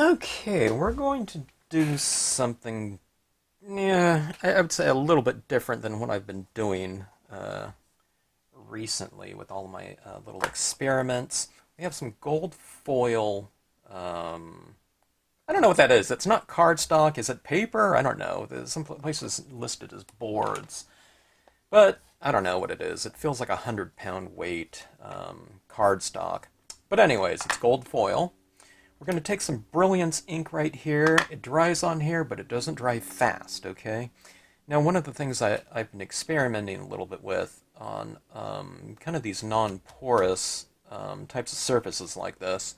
Okay, we're going to do something, yeah, I would say a little bit different than what I've been doing recently with all my little experiments. We have some gold foil. I don't know what that is. It's not cardstock. Is it paper? I don't know. There's some places listed as boards, but I don't know what it is. It feels like 100 pound weight cardstock. But anyways, it's gold foil. We're going to take some Brilliance ink right here. It dries on here, but it doesn't dry fast, okay? Now, one of the things I've been experimenting a little bit with on kind of these non-porous types of surfaces like this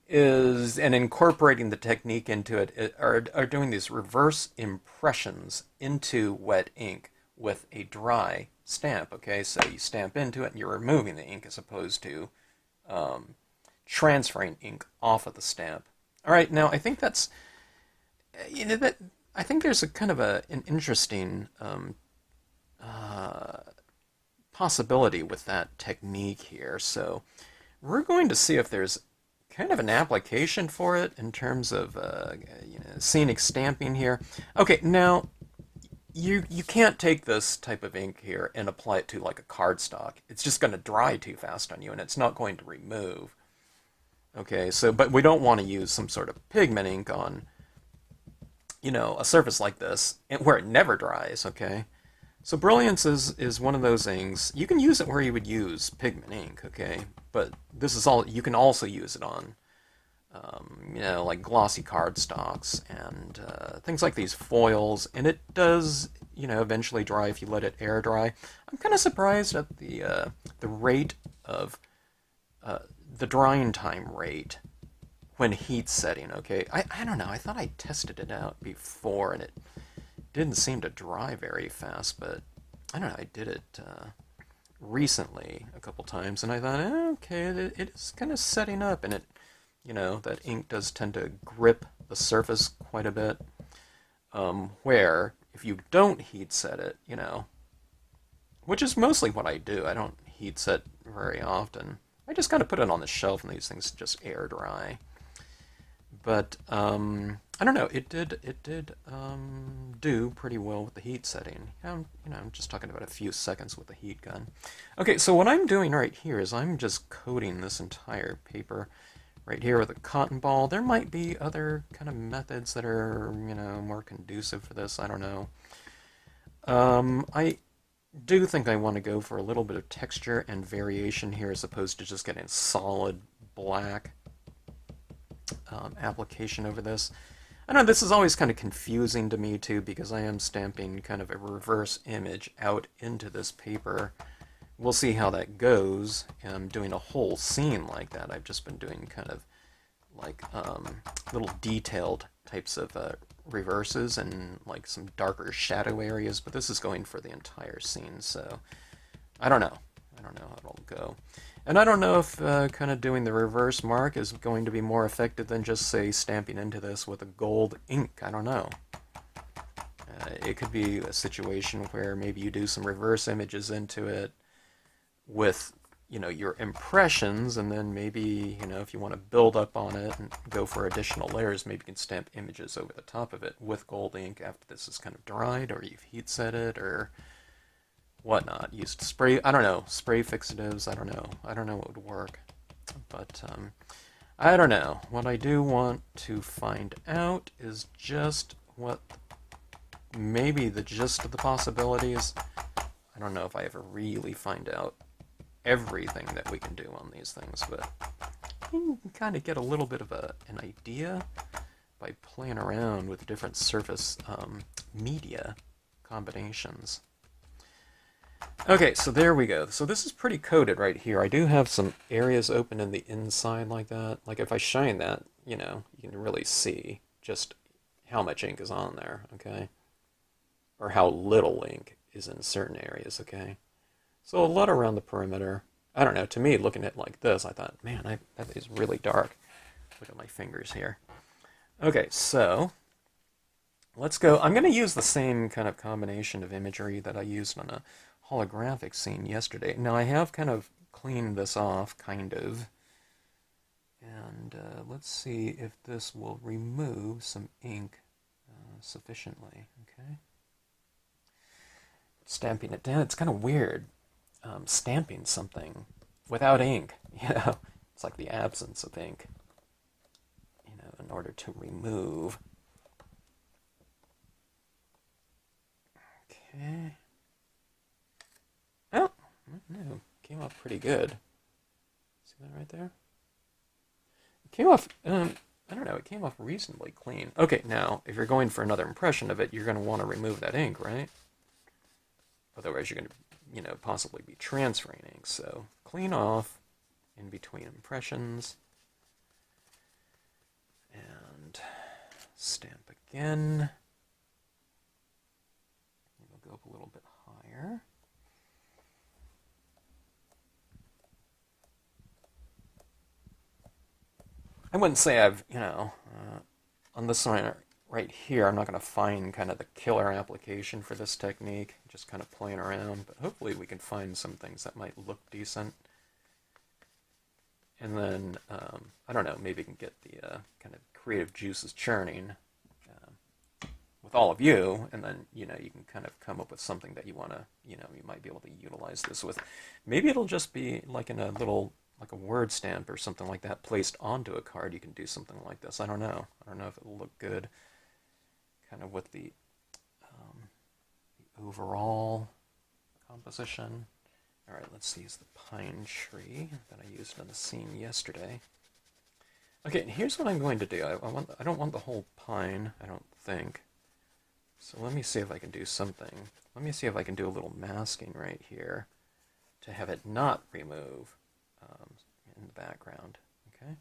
is, and incorporating the technique into it, are doing these reverse impressions into wet ink with a dry stamp, okay? So you stamp into it and you're removing the ink as opposed to transferring ink off of the stamp. All right, now I think that's, that I think there's a kind of an interesting possibility with that technique here. So we're going to see if there's kind of an application for it in terms of scenic stamping here. Okay, now you can't take this type of ink here and apply it to like a cardstock. It's just going to dry too fast on you, and it's not going to remove. Okay, so, but we don't want to use some sort of pigment ink on, a surface like this, where it never dries, okay? So Brilliance is one of those inks. You can use it where you would use pigment ink, okay? But this is all, you can also use it on, like glossy cardstocks and things like these foils, and it does, eventually dry if you let it air dry. I'm kind of surprised at the rate of the drying time rate when heat setting, okay? I don't know. I thought I tested it out before and it didn't seem to dry very fast, but I don't know. I did it recently a couple times and I thought, okay, it is kind of setting up, and that ink does tend to grip the surface quite a bit. Where if you don't heat set it, which is mostly what I do, I don't heat set very often. I just kind of put it on the shelf and these things just air dry. But I don't know. It did do pretty well with the heat setting. I'm just talking about a few seconds with the heat gun. Okay, so what I'm doing right here is I'm just coating this entire paper right here with a cotton ball. There might be other kind of methods that are more conducive for this. I don't know. I do think I want to go for a little bit of texture and variation here as opposed to just getting solid black application over this. I know this is always kind of confusing to me too, because I am stamping kind of a reverse image out into this paper. We'll see how that goes. I'm doing a whole scene like that. I've just been doing kind of like little detailed types of reverses and like some darker shadow areas, but this is going for the entire scene, so I don't know. I don't know how it'll go. And I don't know if kind of doing the reverse mark is going to be more effective than just, say, stamping into this with a gold ink. I don't know. It could be a situation where maybe you do some reverse images into it with, your impressions, and then maybe, if you want to build up on it and go for additional layers, maybe you can stamp images over the top of it with gold ink after this is kind of dried, or you've heat set it, or whatnot. Used spray, I don't know, spray fixatives, I don't know. I don't know what would work. But, I don't know. What I do want to find out is just what maybe the gist of the possibilities. I don't know if I ever really find out everything that we can do on these things, but you can kind of get a little bit of an idea by playing around with different surface media combinations. Okay, so there we go. So this is pretty coated right here. I do have some areas open in the inside like that. Like if I shine that, you can really see just how much ink is on there, okay? Or how little ink is in certain areas, okay? So a lot around the perimeter. I don't know, to me, looking at it like this, I thought, man, that is really dark. Look at my fingers here. Okay, so let's go. I'm going to use the same kind of combination of imagery that I used on a holographic scene yesterday. Now, I have kind of cleaned this off, kind of. And let's see if this will remove some ink sufficiently. Okay. Stamping it down. It's kind of weird stamping something without ink. You know, it's like the absence of ink. You know, in order to remove. Okay. Oh, no, came off pretty good. See that right there? It came off, I don't know, it came off reasonably clean. Okay, now, if you're going for another impression of it, you're going to want to remove that ink, right? Otherwise, you're going to, you know, possibly be transferring ink. So, clean off in between impressions. And stamp again. We'll go up a little bit higher. I wouldn't say I've, you know, on this one right here, I'm not going to find kind of the killer application for this technique, just kind of playing around, but hopefully we can find some things that might look decent. And then, I don't know, maybe we can get the kind of creative juices churning with all of you, and then, you know, you can kind of come up with something that you want to, you know, you might be able to utilize this with. Maybe it'll just be like in a little, like a word stamp or something like that placed onto a card. You can do something like this. I don't know. I don't know if it'll look good kind of with the overall composition. All right, let's use the pine tree that I used in the scene yesterday. Okay, and here's what I'm going to do. I don't want the whole pine, I don't think. So let me see if I can do something. Let me see if I can do a little masking right here to have it not remove in the background. Okay.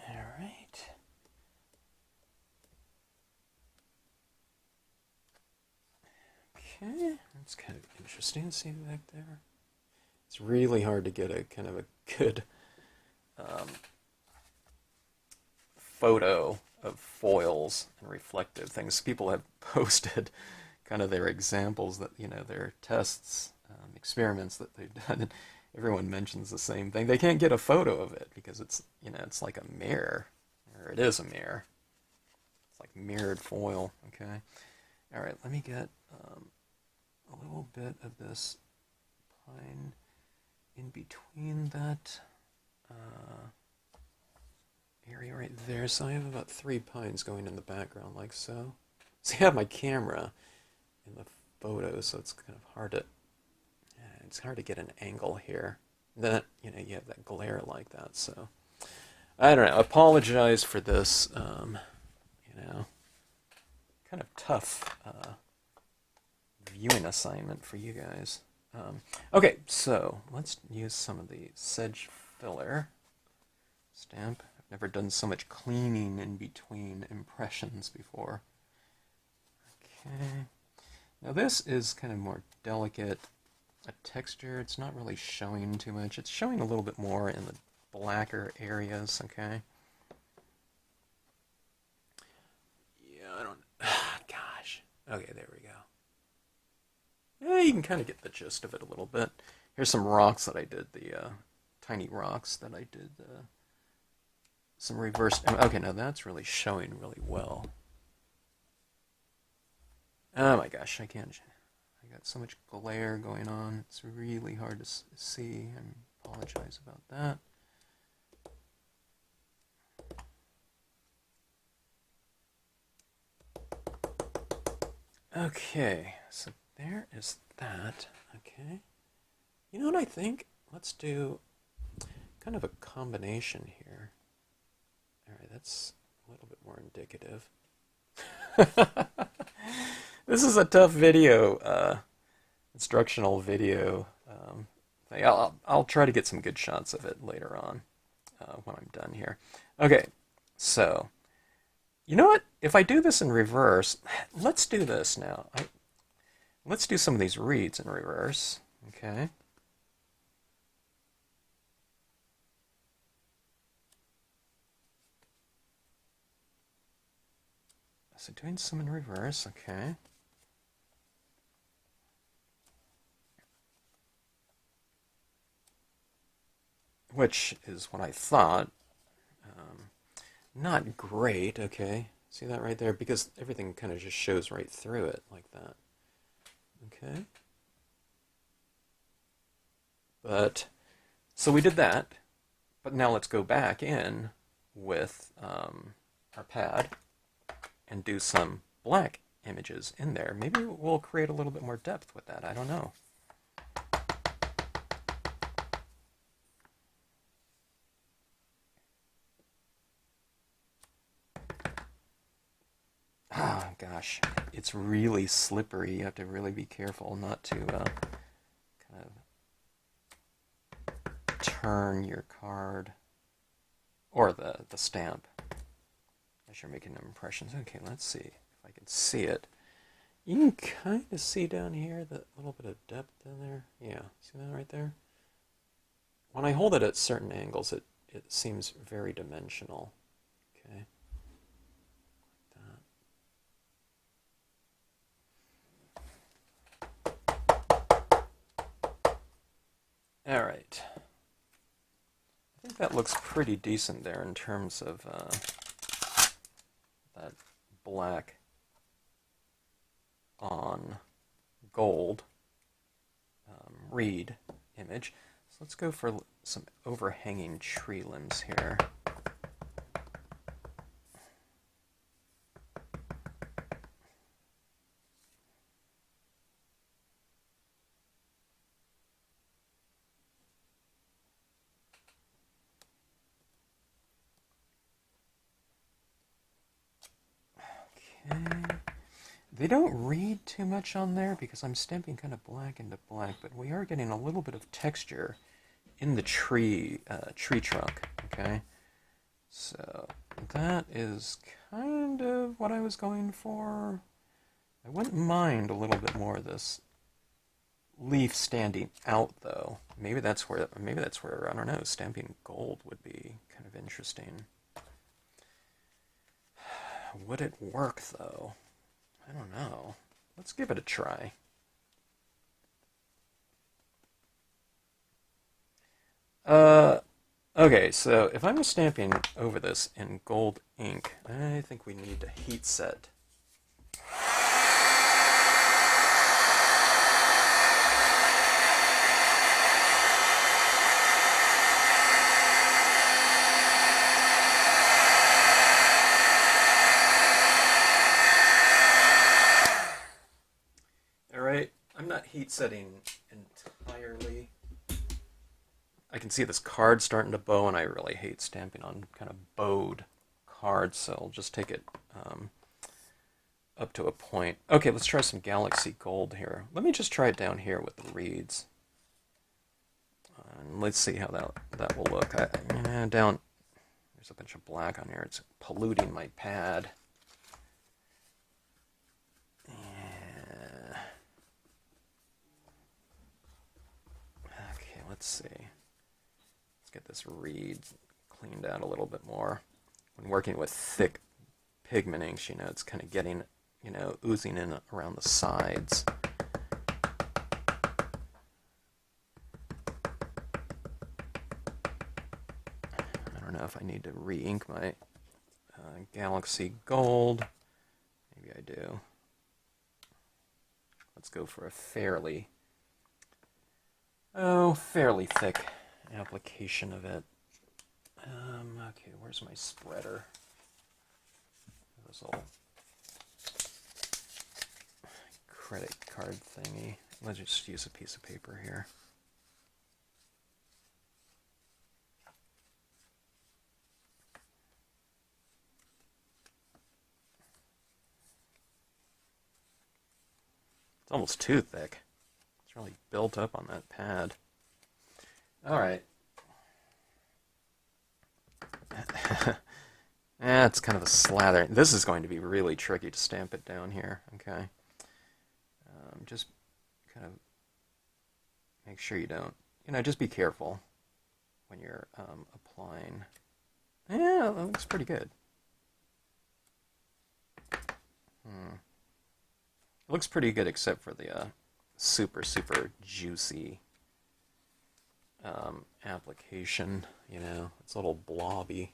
All right. Okay, that's kind of interesting. See back there? It's really hard to get a kind of a good photo of foils and reflective things. People have posted kind of their examples that, you know, their tests, experiments that they've done, and everyone mentions the same thing. They can't get a photo of it because it's, you know, it's like a mirror, or it is a mirror. It's like mirrored foil. Okay. All right. Let me get a little bit of this pine in between that area right there. So I have about 3 pines going in the background like so. So I have my camera in the photo, so it's kind of hard to, it's hard to get an angle here. Then, you know, you have that glare like that, so I don't know. Apologize for this, you know, kind of tough viewing assignment for you guys. Okay, so let's use some of the sedge filler stamp. I've never done so much cleaning in between impressions before. Okay. Now this is kind of more delicate a texture. It's not really showing too much. It's showing a little bit more in the blacker areas, okay? Yeah, I don't... Gosh. Okay, there we go. Yeah, you can kind of get the gist of it a little bit. Here's some rocks that I did, the tiny rocks that I did, some reverse... Okay, now that's really showing really well. Oh my gosh, I can't... I got so much glare going on. It's really hard to see. I apologize about that. Okay, so there is that. Okay. You know what I think? Let's do kind of a combination here. Alright, that's a little bit more indicative. This is a tough video, instructional video thing. I'll try to get some good shots of it later on when I'm done here. Okay, so you know what? If I do this in reverse, let's do this now. Let's do some of these reeds in reverse. Okay. so doing some in reverse, okay. Which is what I thought. Not great, okay. See that right there? Because everything kind of just shows right through it like that. Okay. But, so we did that, but now let's go back in with our pad and do some black images in there. Maybe we'll create a little bit more depth with that. I don't know. Ah, gosh, it's really slippery. You have to really be careful not to kind of turn your card or the stamp as you're making impressions. Okay, let's see if I can see it. You can kind of see down here that little bit of depth down there. Yeah, see that right there? When I hold it at certain angles, it seems very dimensional. Okay. All right. I think that looks pretty decent there in terms of that black on gold reed image. So let's go for some overhanging tree limbs here. They don't read too much on there because I'm stamping kind of black into black, but we are getting a little bit of texture in the tree trunk, okay? So that is kind of what I was going for. I wouldn't mind a little bit more of this leaf standing out, though. Maybe that's where I don't know, stamping gold would be kind of interesting. Would it work, though? I don't know. Let's give it a try. Okay, so if I'm stamping over this in gold ink, I think we need to heat set. I'm not heat setting entirely. I can see this card starting to bow, and I really hate stamping on kind of bowed cards, so I'll just take it up to a point. Okay, let's try some Galaxy Gold here. Let me just try it down here with the reeds. And let's see how that will look. Down, there's a bunch of black on here. It's polluting my pad. Let's see. Let's get this reed cleaned out a little bit more. When working with thick pigment inks, it's kind of getting, oozing in around the sides. I don't know if I need to re-ink my Galaxy Gold. Maybe I do. Let's go for a fairly thick application of it. Okay, where's my spreader? This little credit card thingy. Let's just use a piece of paper here. It's almost too thick. It's really built up on that pad. All right. It's kind of a slather. This is going to be really tricky to stamp it down here. Okay. Just kind of make sure you don't, just be careful when you're applying. Yeah, that looks pretty good. It looks pretty good except for the super, super juicy application. You know, it's a little blobby.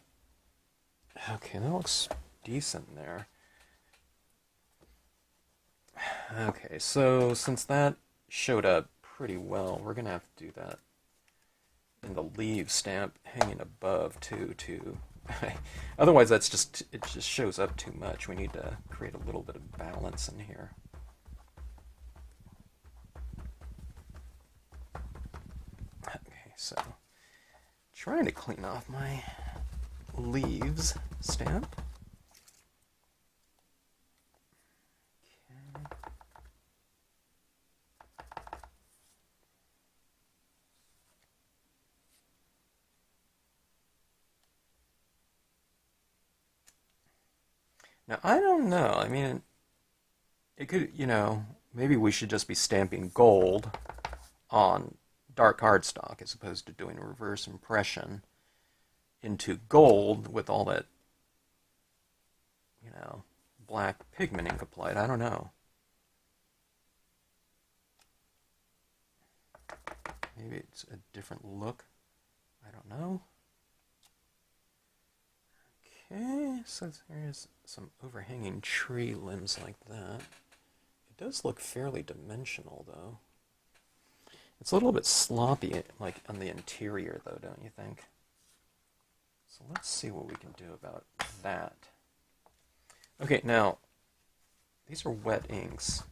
Okay, that looks decent there. Okay, so since that showed up pretty well, we're gonna have to do that in the leave stamp hanging above too. Otherwise, it just shows up too much. We need to create a little bit of balance in here. Okay, so trying to clean off my leaves stamp. Okay. Now, I don't know. I mean, it could, maybe we should just be stamping gold on dark cardstock as opposed to doing a reverse impression into gold with all that, black pigment ink applied. I don't know. Maybe it's a different look. I don't know. Okay, so there's some overhanging tree limbs like that. It does look fairly dimensional, though. It's a little bit sloppy, like on the interior, though, don't you think? So let's see what we can do about that. Okay, now, these are wet inks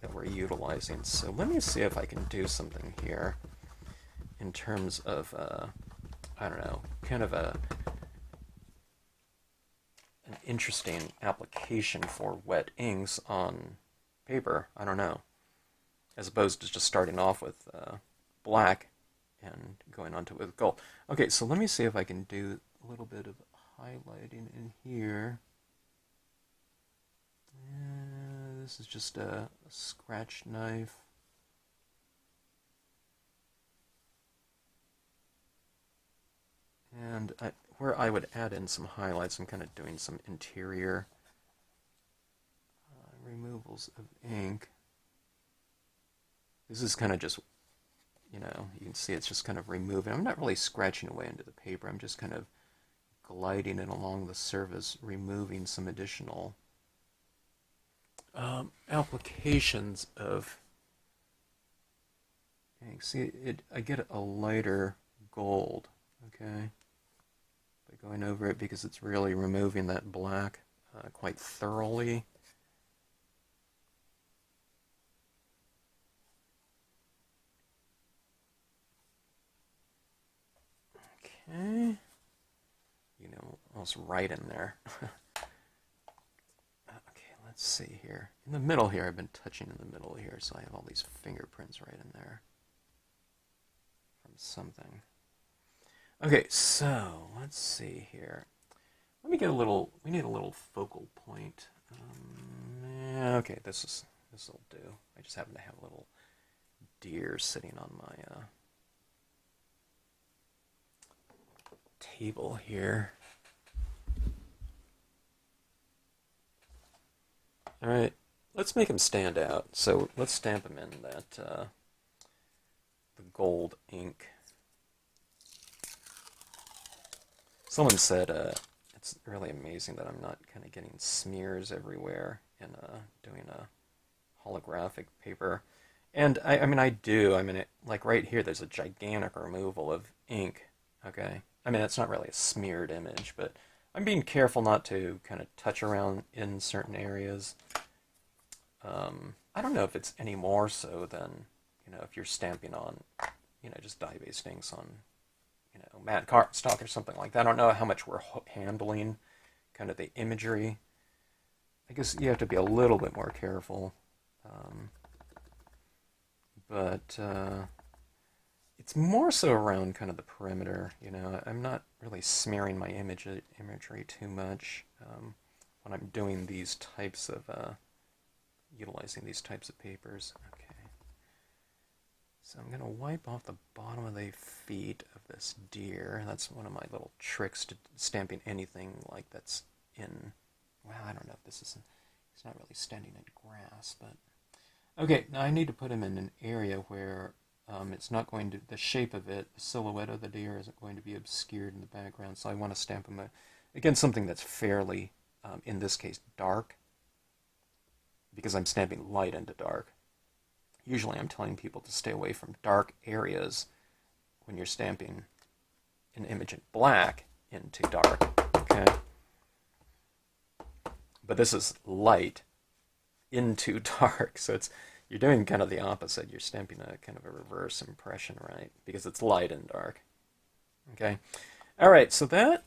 that we're utilizing, so let me see if I can do something here in terms of, I don't know, kind of an interesting application for wet inks on paper. I don't know. As opposed to just starting off with black and going on to it with gold. Okay, so let me see if I can do a little bit of highlighting in here. This is just a scratch knife. And where I would add in some highlights, I'm kind of doing some interior removals of ink. This is kind of just, you can see it's just kind of removing. I'm not really scratching away into the paper. I'm just kind of gliding it along the surface, removing some additional applications of ink. See, I get a lighter gold, okay, by going over it because it's really removing that black quite thoroughly. Okay, almost right in there. Okay, let's see here. In the middle here, I've been touching in the middle here, so I have all these fingerprints right in there from something. Okay, so let's see here. Let me get we need a little focal point. Yeah, okay, this'll do. I just happen to have a little deer sitting on my table here. Alright, let's make him stand out. So let's stamp him in that the gold ink. Someone said it's really amazing that I'm not kind of getting smears everywhere in doing a holographic paper. And I mean, I do. I mean, like right here, there's a gigantic removal of ink. Okay, I mean, it's not really a smeared image, but I'm being careful not to kind of touch around in certain areas. I don't know if it's any more so than, if you're stamping on, just dye-based inks on, matte cardstock or something like that. I don't know how much we're handling kind of the imagery. I guess you have to be a little bit more careful. But it's more so around kind of the perimeter. I'm not really smearing my imagery too much when I'm doing these types of, utilizing these types of papers. Okay. So I'm going to wipe off the bottom of the feet of this deer. That's one of my little tricks to stamping anything like that's in, well, I don't know if this is He's not really standing in grass, but... Okay, now I need to put him in an area where it's not going to... The shape of it, the silhouette of the deer isn't going to be obscured in the background, so I want to stamp him against something that's fairly, in this case, dark, because I'm stamping light into dark. Usually I'm telling people to stay away from dark areas when you're stamping an image in black into dark, okay? But this is light into dark, so you're doing kind of the opposite. You're stamping a kind of a reverse impression, right? Because it's light and dark, okay? All right, so that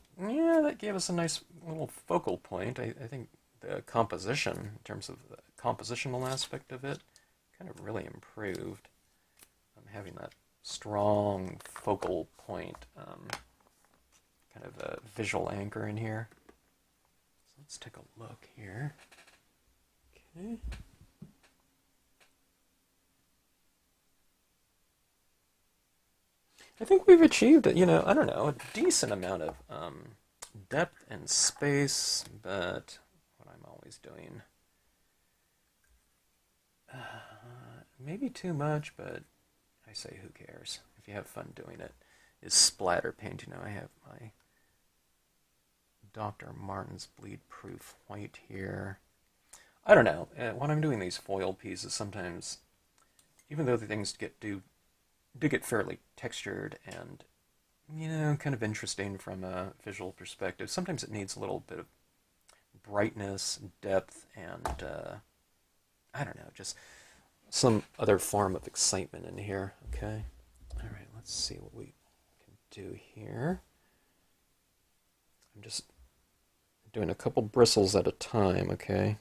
gave us a nice little focal point. I think the composition, in terms of the compositional aspect of it, kind of really improved. Having that strong focal point, kind of a visual anchor in here. So let's take a look here. Okay. I think we've achieved, I don't know, a decent amount of depth and space, but what I'm always doing, maybe too much, but I say who cares. If you have fun doing it, is splatter paint. I have my Dr. Martin's bleed proof white here. I don't know, when I'm doing these foil pieces, sometimes, even though the things do get fairly textured and, kind of interesting from a visual perspective, sometimes it needs a little bit of brightness, depth, and, I don't know, just some other form of excitement in here, okay? All right, let's see what we can do here. I'm just doing a couple bristles at a time, okay?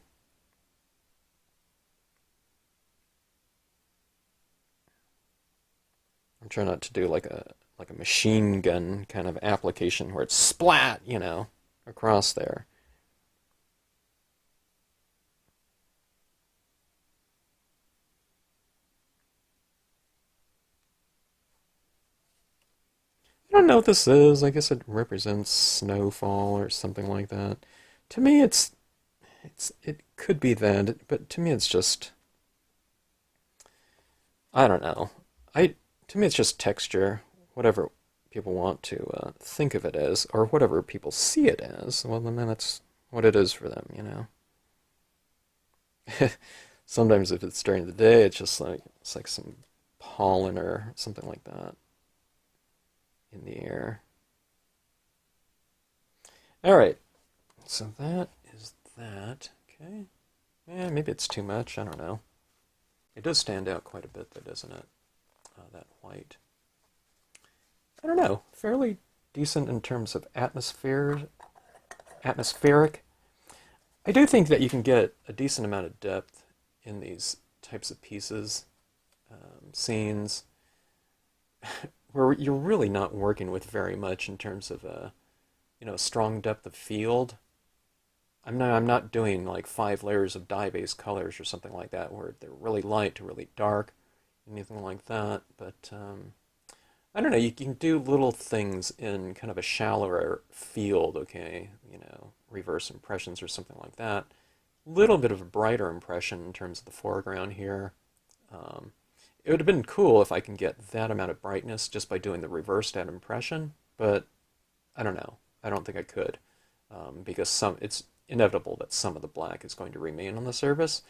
I'm trying not to do like a machine gun kind of application where it's splat, across there. I don't know what this is. I guess it represents snowfall or something like that. To me, it could be that, but to me, it's just, I don't know. To me, it's just texture, whatever people want to think of it as, or whatever people see it as. Well, then that's what it is for them. Sometimes if it's during the day, it's like some pollen or something like that in the air. All right, so that is that. Okay. Maybe it's too much. I don't know. It does stand out quite a bit, though, doesn't it? That white. I don't know. Fairly decent in terms of atmospheric. I do think that you can get a decent amount of depth in these types of pieces, scenes, where you're really not working with very much in terms of a strong depth of field. I'm not doing like 5 layers of dye-based colors or something like that, where they're really light to really dark, anything like that. But I don't know. You can do little things in kind of a shallower field, okay? Reverse impressions or something like that. Little bit of a brighter impression in terms of the foreground here. It would have been cool if I can get that amount of brightness just by doing the reversed add impression, but I don't know. I don't think I could, because it's inevitable that some of the black is going to remain on the surface.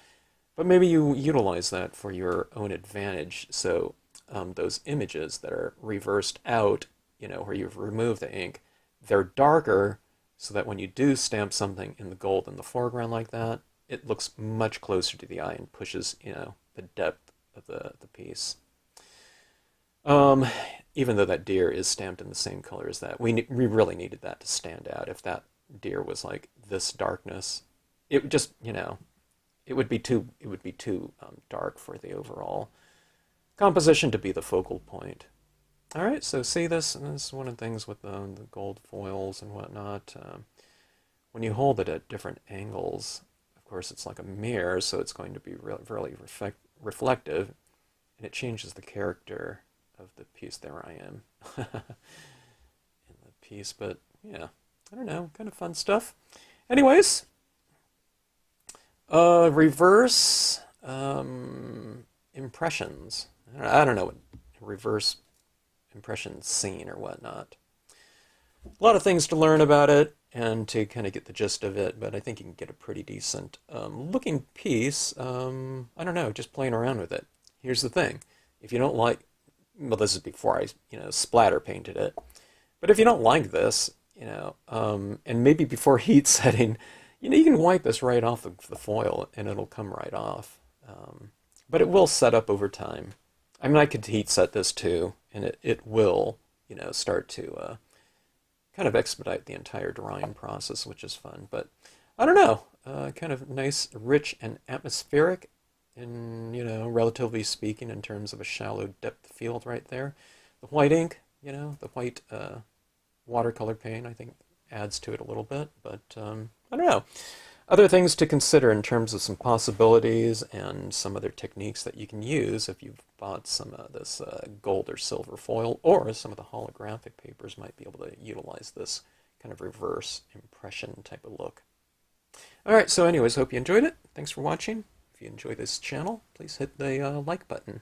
But maybe you utilize that for your own advantage. So those images that are reversed out, where you've removed the ink, they're darker so that when you do stamp something in the gold in the foreground like that, it looks much closer to the eye and pushes, the depth of the piece. Even though that deer is stamped in the same color as that, we really needed that to stand out. If that deer was like this darkness, it would just, it would be too dark for the overall composition to be the focal point. All right, so see this is one of the things with the gold foils and whatnot. When you hold it at different angles, of course, it's like a mirror, so it's going to be really reflective, and it changes the character of the piece. There I am in the piece, but yeah, I don't know, kind of fun stuff. Anyways, Reverse impressions. I don't know what reverse impression scene or whatnot. A lot of things to learn about it and to kind of get the gist of it, but I think you can get a pretty decent looking piece. I don't know, just playing around with it. Here's the thing. If you don't like, well, this is before I, splatter painted it, but if you don't like this, and maybe before heat setting, you can wipe this right off the foil and it'll come right off. But it will set up over time. I mean, I could heat set this too, and it will, start to kind of expedite the entire drying process, which is fun. But I don't know, kind of nice, rich, and atmospheric, in relatively speaking, in terms of a shallow depth field right there. The white ink, the white watercolor paint, I think adds to it a little bit. But I don't know. Other things to consider in terms of some possibilities and some other techniques that you can use if you've bought some of this gold or silver foil, or some of the holographic papers might be able to utilize this kind of reverse impression type of look. Alright, so anyways, hope you enjoyed it. Thanks for watching. If you enjoy this channel, please hit the like button.